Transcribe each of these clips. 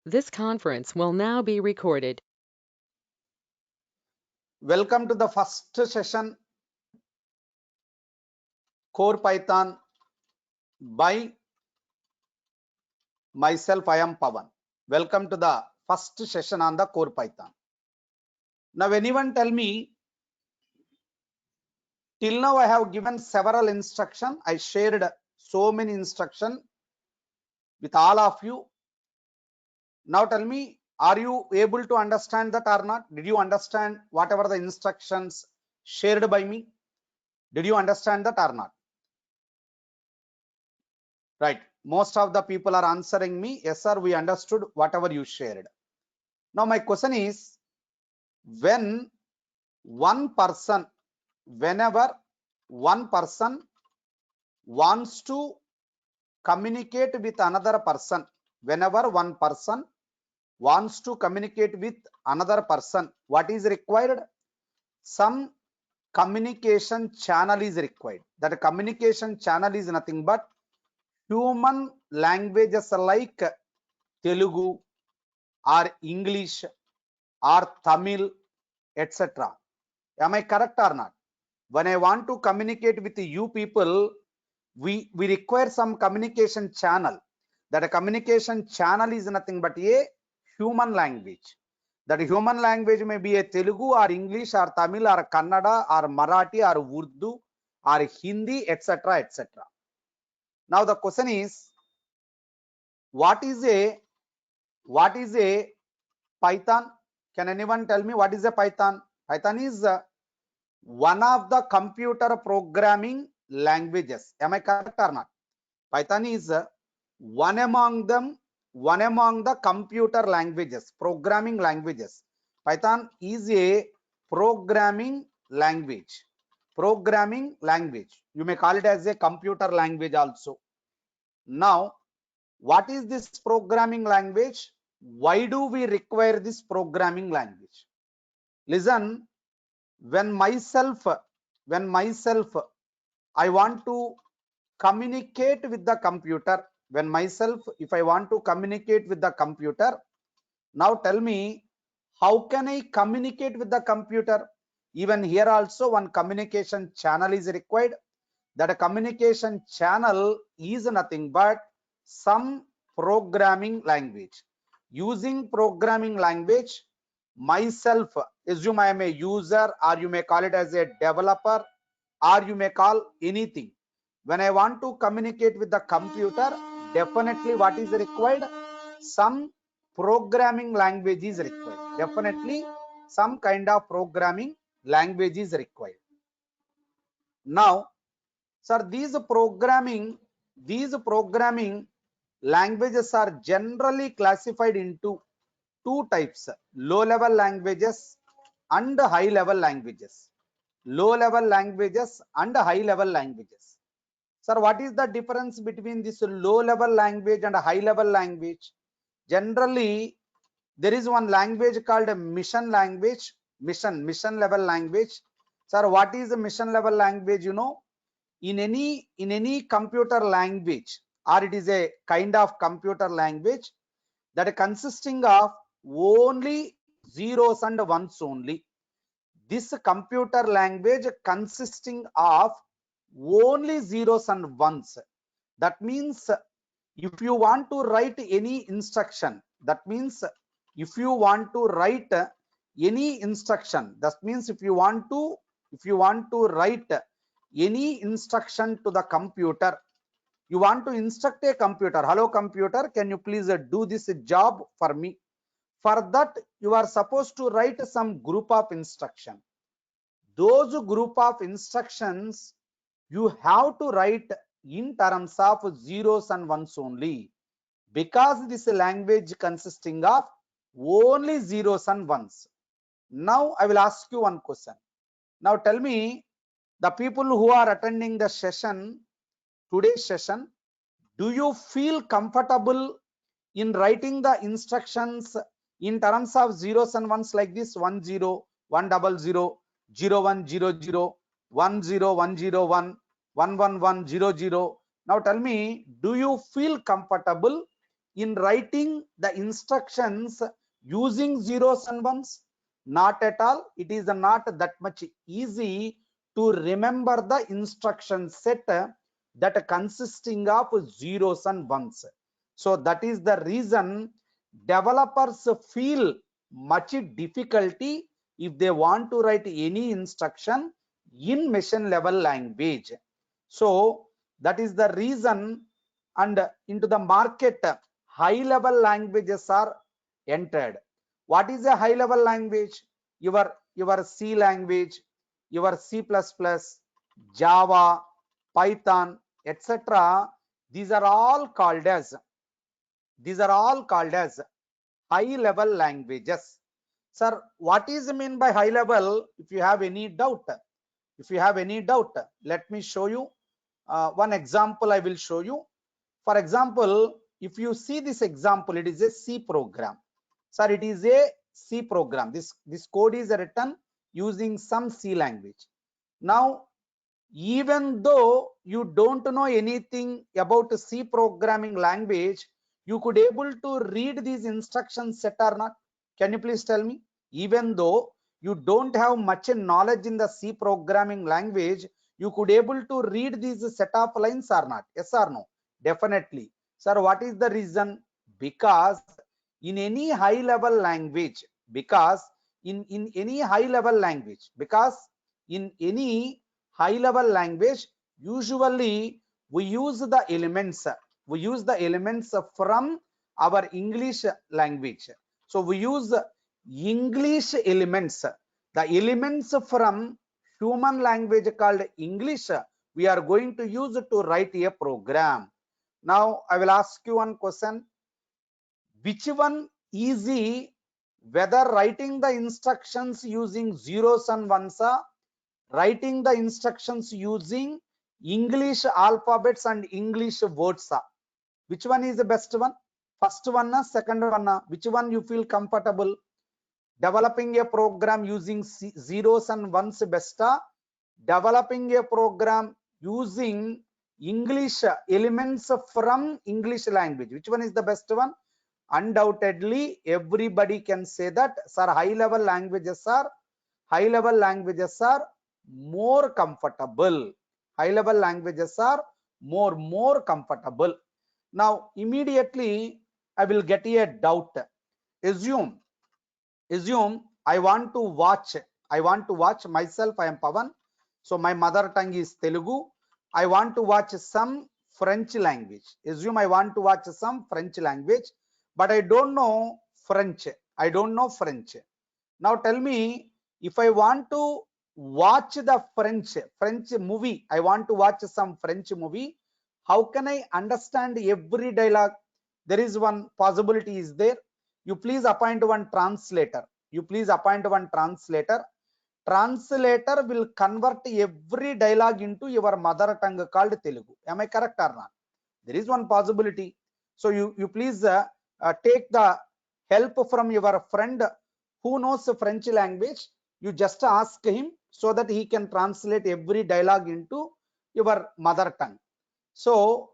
This conference will now be recorded. Welcome to the first session, Core Python by myself. I am Pawan. Welcome to the first session on the Core Python. Now, anyone tell me, till now I have given several instructions. I shared so many instructions with all of you. Now tell me, are you able to understand that or not? Did you understand whatever the instructions shared by me? Did you understand that or not? Right. Most of the people are answering me, yes sir, we understood whatever you shared. Now my question is, when one person, whenever one person wants to communicate with another person, whenever one person wants to communicate with another person, what is required? Some communication channel is required. That communication channel is nothing but human languages like Telugu or English or Tamil, etc. Am I correct or not? When I want to communicate with you people, we require some communication channel. That communication channel is nothing but a human language. That human language may be a Telugu or English or Tamil or Kannada or Marathi or Urdu or Hindi, etc., etc. Now the question is, what is a Python? Can anyone tell me what is a Python? Python is one of the computer programming languages. Am I correct or not? Python is one among the computer languages, programming languages. Python is a programming language. Programming language. You may call it as a computer language also. Now, what is this programming language? Why do we require this programming language? Listen, when myself I want to communicate with the computer, if I want to communicate with the computer, now tell me, how can I communicate with the computer? Even here also one communication channel is required. That a communication channel is nothing but some programming language. Using programming language, myself, assume I am a user, or you may call it as a developer, or you may call anything. When I want to communicate with the computer, definitely what is required? Some programming language is required. Definitely some kind of programming language is required. Now, sir, these programming languages are generally classified into two types: low level languages and high level languages. Low level languages and high level languages. Sir, what is the difference between this low level language and high level language? Generally, there is one language called a mission language, mission level language. Sir, what is a mission level language? You know, in any computer language, or it is a kind of computer language that consisting of only zeros and ones only. This computer language consisting of only zeros and ones. That means if you want to write any instruction, that means if you want to write any instruction, that means if you want to write any instruction to the computer, you want to instruct a computer, hello computer, can you please do this job for me? For that, you are supposed to write some group of instruction. Those group of instructions you have to write in terms of zeros and ones only, because this language consisting of only zeros and ones. Now I will ask you one question. Now tell me, the people who are attending the session, today's session, do you feel comfortable in writing the instructions in terms of zeros and ones like this: 10, 100, 0100, 10101, 11100? Now tell me, do you feel comfortable in writing the instructions using zeros and ones? Not at all. It is not that much easy to remember the instruction set that consisting of zeros and ones. So that is the reason developers feel much difficulty if they want to write any instruction in machine level language. So that is the reason, and into the market high level languages are entered. What is a high level language? Your C language, your C++, Java, Python, etc. These are all called as high level languages. Sir, what is mean by high level? If you have any doubt, let me show you one example. I will show you. For example, if you see this example, it is a C program. Sir, it is a C program. This code is written using some C language. Now, even though you don't know anything about C programming language, you could able to read these instructions set or not? Can you please tell me? Even though you don't have much knowledge in the C programming language, you could able to read these set of lines or not? Yes or no? Definitely. Sir, what is the reason? Because in any high level language, because in any high level language, usually we use the elements from our English language. So we use English elements, the elements from human language called English, we are going to use to write a program. Now I will ask you one question. Which one easy, whether writing the instructions using zeros and ones, writing the instructions using English alphabets and English words? Which one is the best one? First one, second one? Which one you feel comfortable? Developing a program using zeros and ones best? Developing a program using English elements from English language, which one is the best one? Undoubtedly, everybody can say that, sir, high level languages are more comfortable. High level languages are more comfortable. Now immediately I will get a doubt. Assume I want to watch myself. I am Pavan, so my mother tongue is Telugu. I want to watch some French language. Assume I want to watch some French language, but I don't know French. Now tell me, if I want to watch the French movie, I want to watch some French movie, how can I understand every dialogue? There is one possibility is there. You please appoint one translator. Translator will convert every dialogue into your mother tongue called Telugu. Am I correct or not? There is one possibility. So you please take the help from your friend who knows French language. You just ask him so that he can translate every dialogue into your mother tongue. So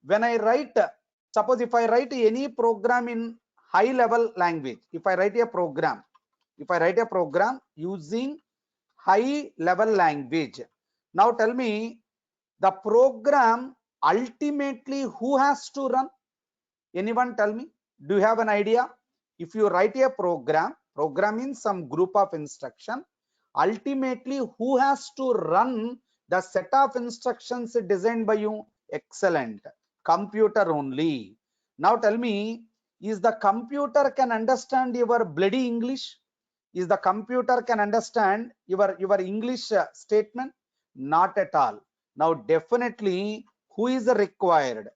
when I write, suppose if I write any program in high level language, if I write a program using high level language, now tell me, the program ultimately who has to run? Anyone tell me? Do you have an idea? If you write a program in some group of instruction, ultimately who has to run the set of instructions designed by you? Excellent. Computer only. Now tell me, is the computer can understand your bloody English? Is the computer can understand your English statement? Not at all. Now definitely who is required?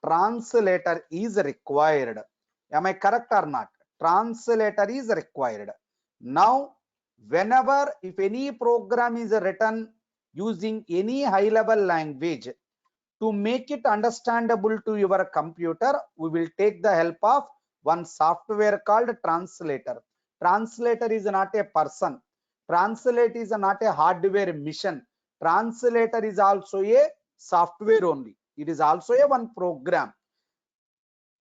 Translator is required. Am I correct or not? Translator is required. Now whenever, if any program is written using any high level language, to make it understandable to your computer, we will take the help of one software called translator. Translator is not a person. Translate is not a hardware mission. Translator is also a software only. It is also a one program.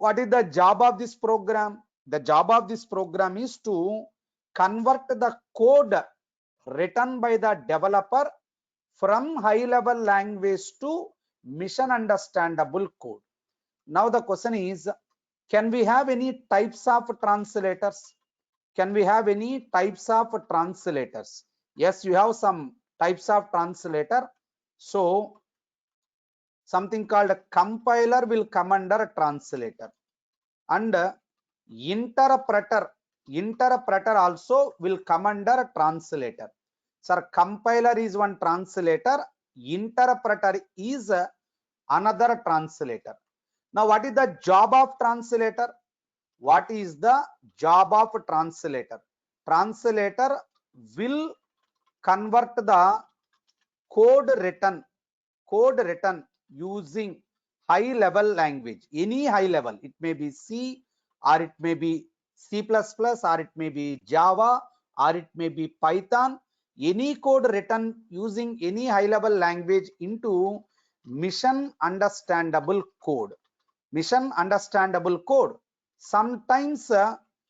What is the job of this program? The job of this program is to convert the code written by the developer from high level language to mission understandable code. Now the question is, can we have any types of translators? Can we have any types of translators? Yes, you have some types of translator. So something called a compiler will come under a translator, and interpreter also will come under a translator. Sir, compiler is one translator, interpreter is another translator. Now what is the job of translator? What is the job of translator? Translator will convert the code written using high level language, any high level. It may be C, or it may be C++, or it may be Java, or it may be Python. Any code written using any high level language into mission understandable code. Mission understandable code. Sometimes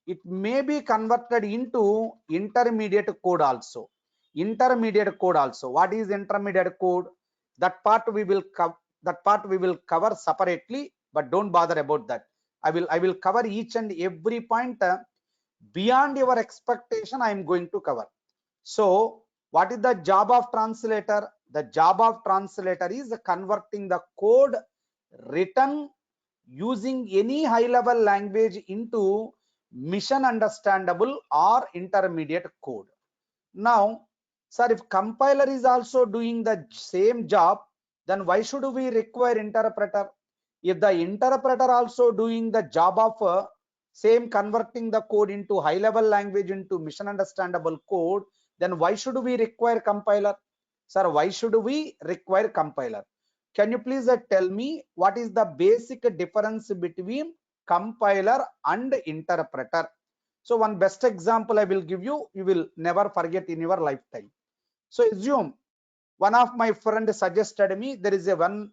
it may be converted into intermediate code also. Intermediate code also. What is intermediate code? That part we will cover separately, but don't bother about that. I will cover each and every point beyond your expectation. I am going to cover. So what is the job of translator? The job of translator is converting the code written using any high level language into mission understandable or intermediate code. Now, sir, if compiler is also doing the same job, then why should we require interpreter? If the interpreter also doing the job of same converting the code into high level language into mission understandable code, then why should we require compiler? Sir, why should we require compiler? Can you please tell me what is the basic difference between compiler and interpreter? So one best example I will give you, you will never forget in your lifetime. So assume one of my friend suggested me there is a one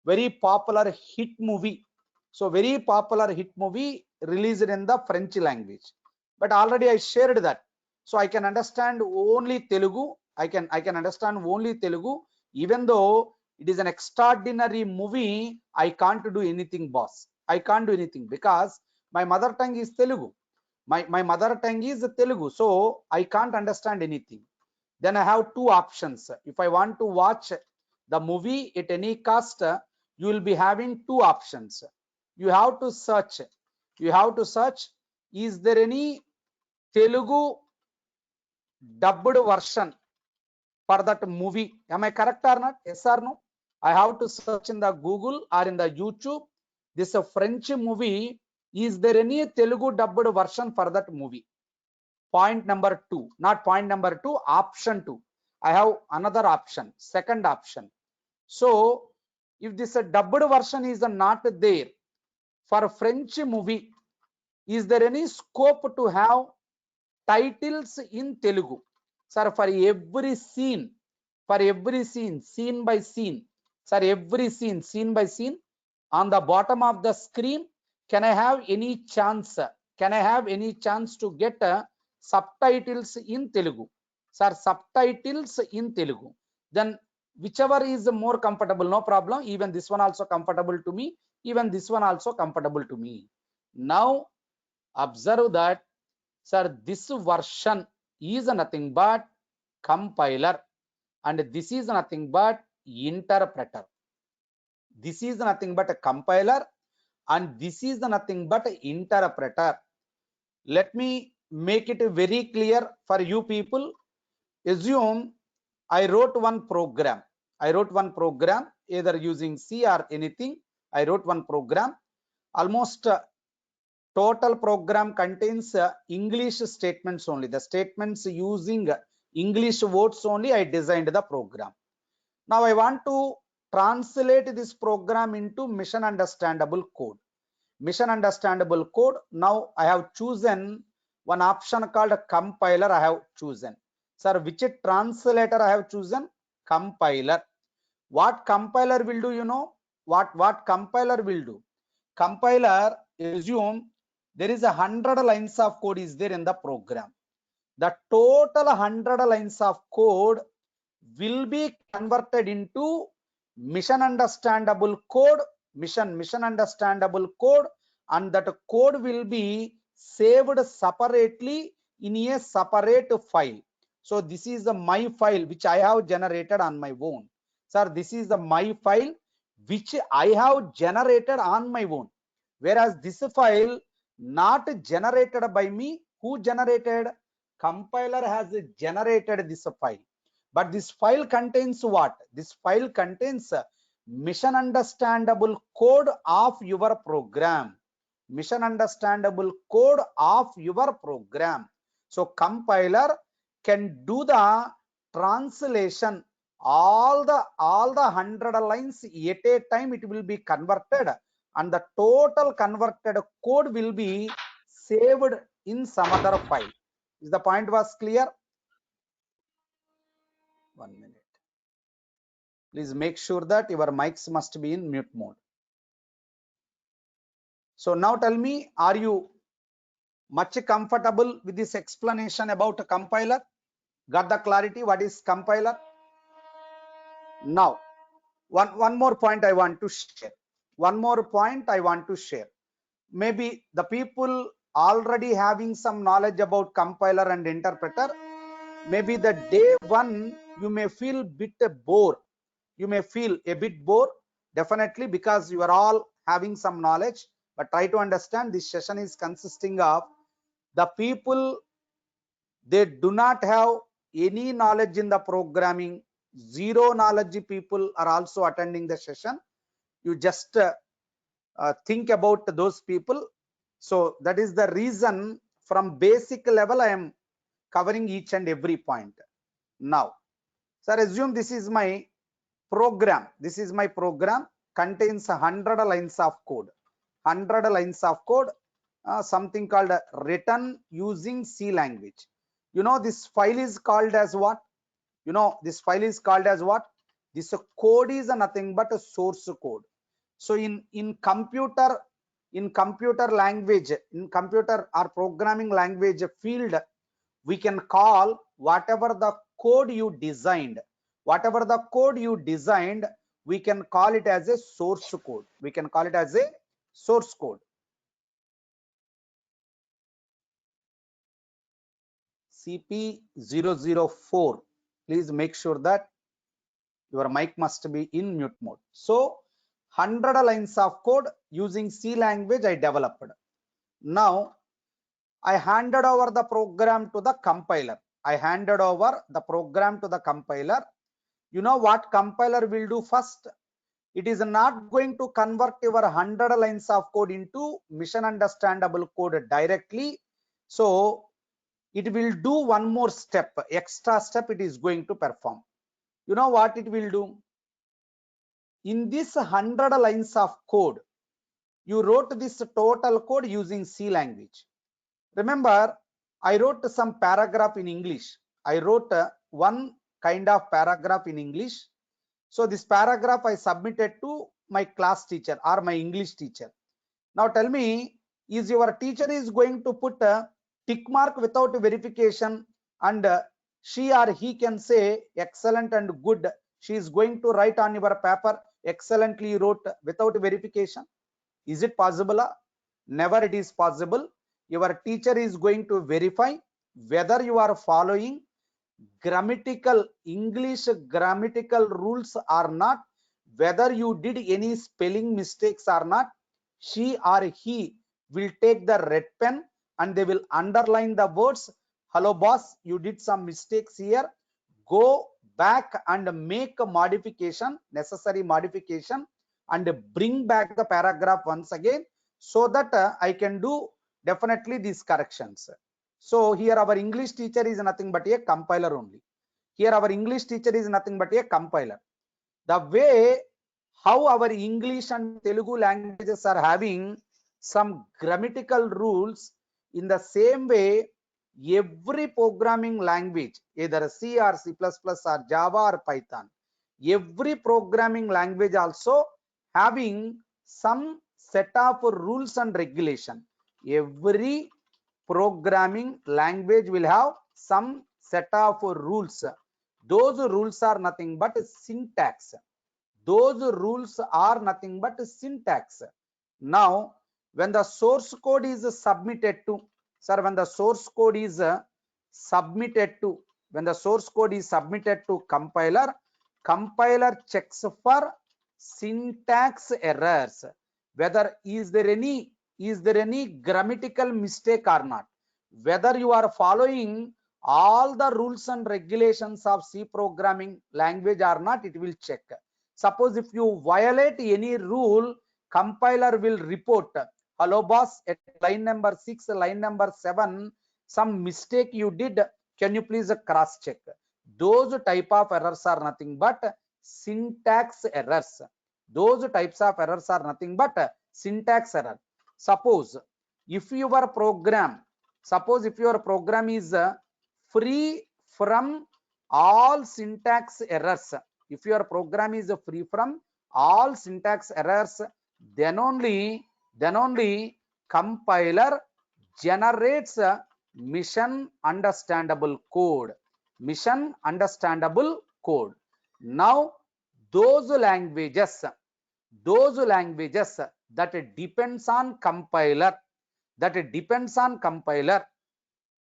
very popular hit movie. So very popular hit movie released in the French language. But already I shared that. So I can understand only Telugu. I can understand only Telugu. Even though it is an extraordinary movie, I can't do anything, boss. I can't do anything because my mother tongue is Telugu. My mother tongue is Telugu. So I can't understand anything. Then I have two options. If I want to watch the movie at any cost, you will be having two options. You have to search. Is there any Telugu dubbed version for that movie? Am I correct or not? Yes or no? I have to search in the Google or in the YouTube. This is a French movie. Is there any Telugu dubbed version for that movie? Point number 2, not point number 2, option 2. I have another option, second option. So if this dubbed version is not there for French movie, is there any scope to have titles in Telugu? Sir, for every scene, scene by scene, sir, every scene by scene, on the bottom of the screen, can I have any chance? Can I have any chance to get subtitles in Telugu? Sir, subtitles in Telugu. Then whichever is more comfortable, no problem. Even this one also comfortable to me. Even this one also comfortable to me. Now observe that, sir, this version is nothing but compiler, and this is nothing but interpreter. This is nothing but a compiler, and this is nothing but interpreter. Let me make it very clear for you people. Assume I wrote one program. Either using C or anything. I wrote one program. Almost total program contains English statements only. The statements using English words only I designed the program. Now I want to translate this program into mission understandable code. Mission understandable code. Now I have chosen one option called a compiler. I have chosen. Sir, which translator I have chosen? Compiler. What compiler will do? You know what compiler will do? Compiler assume there is 100 lines of code is there in the program. The total 100 lines of code will be converted into mission understandable code, mission understandable code, and that code will be saved separately in a separate file. So this is the my file which I have generated on my own. Sir, this is the my file which I have generated on my own. Whereas this file not generated by me. Who generated? Compiler has generated this file. But this file contains what? This file contains mission understandable code of your program. Mission understandable code of your program. So compiler can do the translation. All the 100 lines at a time it will be converted, and the total converted code will be saved in some other file. Is the point was clear? 1 minute. Please make sure that your mics must be in mute mode. So now tell me, are you much comfortable with this explanation about a compiler? Got the clarity what is compiler? Now, one more point I want to share. One more point I want to share. Maybe the people already having some knowledge about compiler and interpreter, maybe the day one you may feel bit bored. You may feel a bit bored, definitely, because you are all having some knowledge. But try to understand, this session is consisting of the people, they do not have any knowledge in the programming. Zero knowledge people are also attending the session. You just think about those people. So that is the reason from basic level I am covering each and every point. Now, sir, assume this is my program. This is my program, contains 100 lines of code. 100 lines of code, something called written using C language. You know this file is called as what? You know this file is called as what? This code is nothing but a source code. So in computer language, in computer or programming language field, we can call whatever the code you designed, we can call it as a source code. We can call it as a source code. CP004, please make sure that your mic must be in mute mode. So 100 lines of code using C language I developed. Now I handed over the program to the compiler. You know what compiler will do first? It is not going to convert your 100 lines of code into mission understandable code directly. So it will do one more step, extra step it is going to perform. You know what it will do? In this 100 lines of code, you wrote this total code using C language. Remember, I wrote some paragraph in English. I wrote one kind of paragraph in English. So this paragraph I submitted to my class teacher or my English teacher. Now tell me, is your teacher is going to put a tick mark without verification, and she or he can say excellent and good? She is going to write on your paper excellently wrote without verification. Is it possible? Never it is possible. Your teacher is going to verify whether you are following grammatical English grammatical rules or not, whether you did any spelling mistakes or not. She or he will take the red pen and they will underline the words, hello boss, you did some mistakes here, go back and make a modification, necessary modification, and bring back the paragraph once again, so that I can do definitely these corrections. So here our English teacher is nothing but a compiler only. Here our English teacher is nothing but a compiler. The way how our English and Telugu languages are having some grammatical rules, in the same way every programming language, either C or C++ or Java or Python, every programming language also having some set of rules and regulation. Every programming language will have some set of rules. Those rules are nothing but syntax. Those rules are nothing but syntax. Now, when the source code is submitted to, sir, when the source code is submitted to, when the source code is submitted to compiler, compiler checks for syntax errors, whether is there any grammatical mistake or not, whether you are following all the rules and regulations of C programming language or not, it will check. Suppose if you violate any rule, compiler will report, hello boss, at line number 6, line number 7, some mistake you did, can you please cross check? Those type of errors are nothing but syntax errors. Those types of errors are nothing but syntax error. Suppose if your program is free from all syntax errors, if your program is free from all syntax errors, then only compiler generates mission understandable code. Mission understandable code. Now those languages that depends on compiler,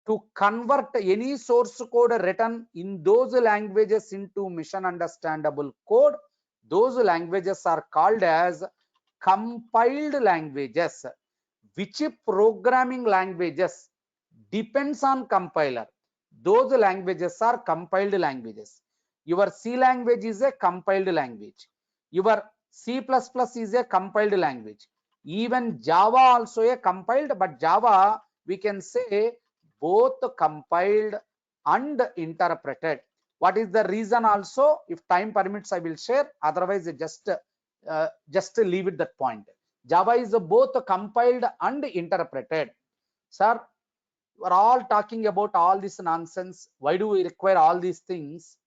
to convert any source code written in those languages into mission understandable code, those languages are called as compiled languages. Which programming languages depends on compiler, those languages are compiled languages. Your C language is a compiled language, your C++ is a compiled language, even Java also a compiled, but Java we can say both compiled and interpreted. What is the reason also? If time permits, I will share. Otherwise, just leave it that point. Java is both compiled and interpreted. Sir, we're all talking about all this nonsense. Why do we require all these things?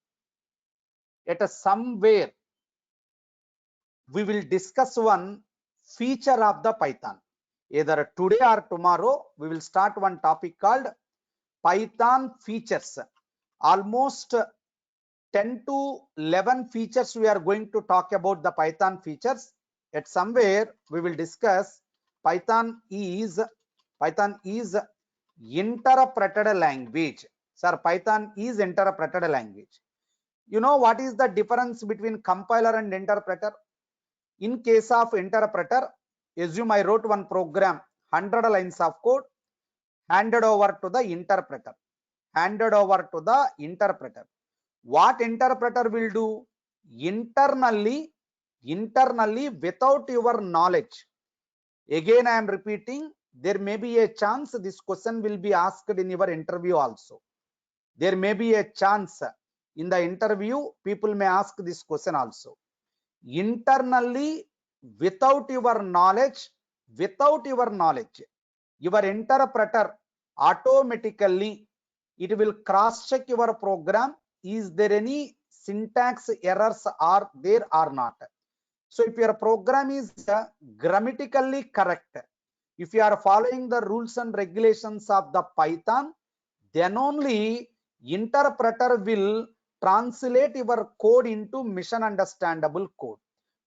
At somewhere, we will discuss one feature of the Python. Either today or tomorrow, we will start one topic called Python features. Almost 10 to 11 features we are going to talk about the Python features. At somewhere we will discuss Python is interpreted language. Sir, Python is interpreted language. You know what is the difference between compiler and interpreter? In case of interpreter, assume I wrote one program, 100 lines of code, handed over to the interpreter. What interpreter will do? Internally, without your knowledge. Again, I am repeating, there may be a chance this question will be asked in your interview also. There may be a chance in the interview, people may ask this question also. Internally, without your knowledge, your interpreter automatically, it will cross check your program. Is there any syntax errors are there or not? So if your program is grammatically correct, if you are following the rules and regulations of the Python, then only interpreter will translate your code into mission understandable code.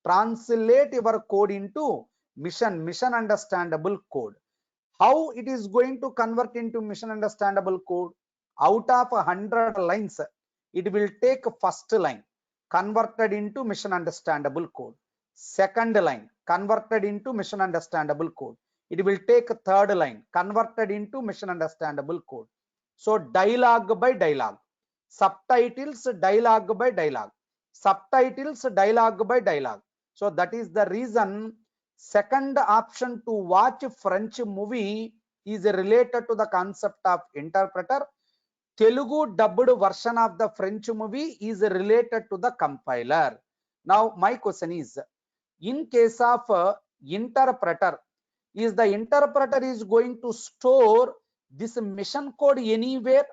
Translate your code into mission understandable code. How it is going to convert into mission understandable code? Out of 100 lines, it will take first line converted into mission understandable code. Second line converted into mission understandable code. It will take third line converted into mission understandable code. So dialogue by dialogue, subtitles dialogue by dialogue, subtitles dialogue by dialogue. So that is the reason second option to watch French movie is related to the concept of interpreter. Telugu dubbed version of the French movie is related to the compiler. Now my question is, in case of interpreter, is the interpreter is going to store this mission code anywhere?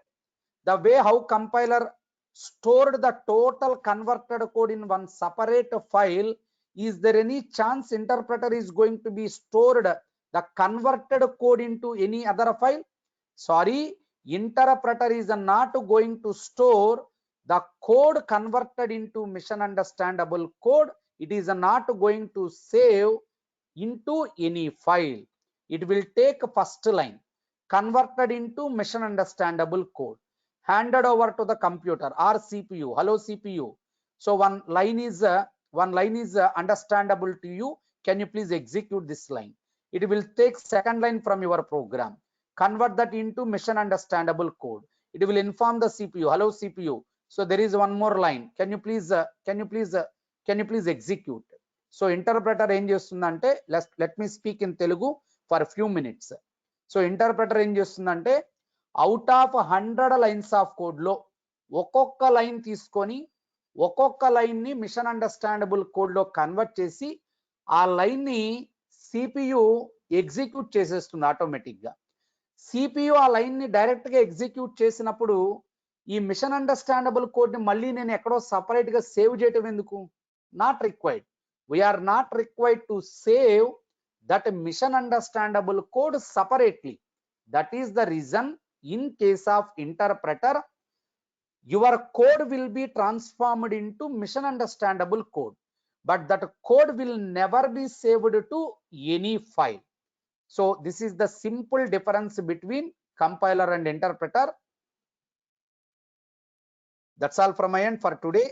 The way how compiler stored the total converted code in one separate file, is there any chance interpreter is going to be stored the converted code into any other file? Sorry, interpreter is not going to store the code converted into mission understandable code. It is not going to save into any file. It will take first line converted into mission understandable code, handed over to the computer or CPU. Hello CPU. So one line is understandable to you. Can you please execute this line? It will take second line from your program, convert that into mission understandable code. It will inform the CPU. Hello CPU. So there is one more line. Can you please execute? So interpreter ఏం చేస్తుందంటే let me speak in Telugu for a few minutes. So interpreter ఏం చేస్తుందంటే out of 100 lines of code లో ఒక్కొక్క line తీసుకొని ఒక్కొక్క line ని machine understandable code లో కన్వర్ట్ చేసి ఆ లైన్ ని సిపియు ఎగ్జిక్యూట్ చేసేస్తుంది ఆటోమేటిక్ గా. సిపియు ఆ లైన్ ని డైరెక్ట్ గా ఎగ్జిక్యూట్ చేసినప్పుడు ఈ మిషన్ అండర్స్టాండబుల్ కోడ్ ని మళ్ళీ నేను ఎక్కడో సపరేట్ గా సేవ్ చేయటం ఎందుకు? Not required. We are not required to save that mission understandable code separately. That is the reason in case of interpreter, your code will be transformed into mission understandable code, but that code will never be saved to any file. So this is the simple difference between compiler and interpreter. That's all from my end for today.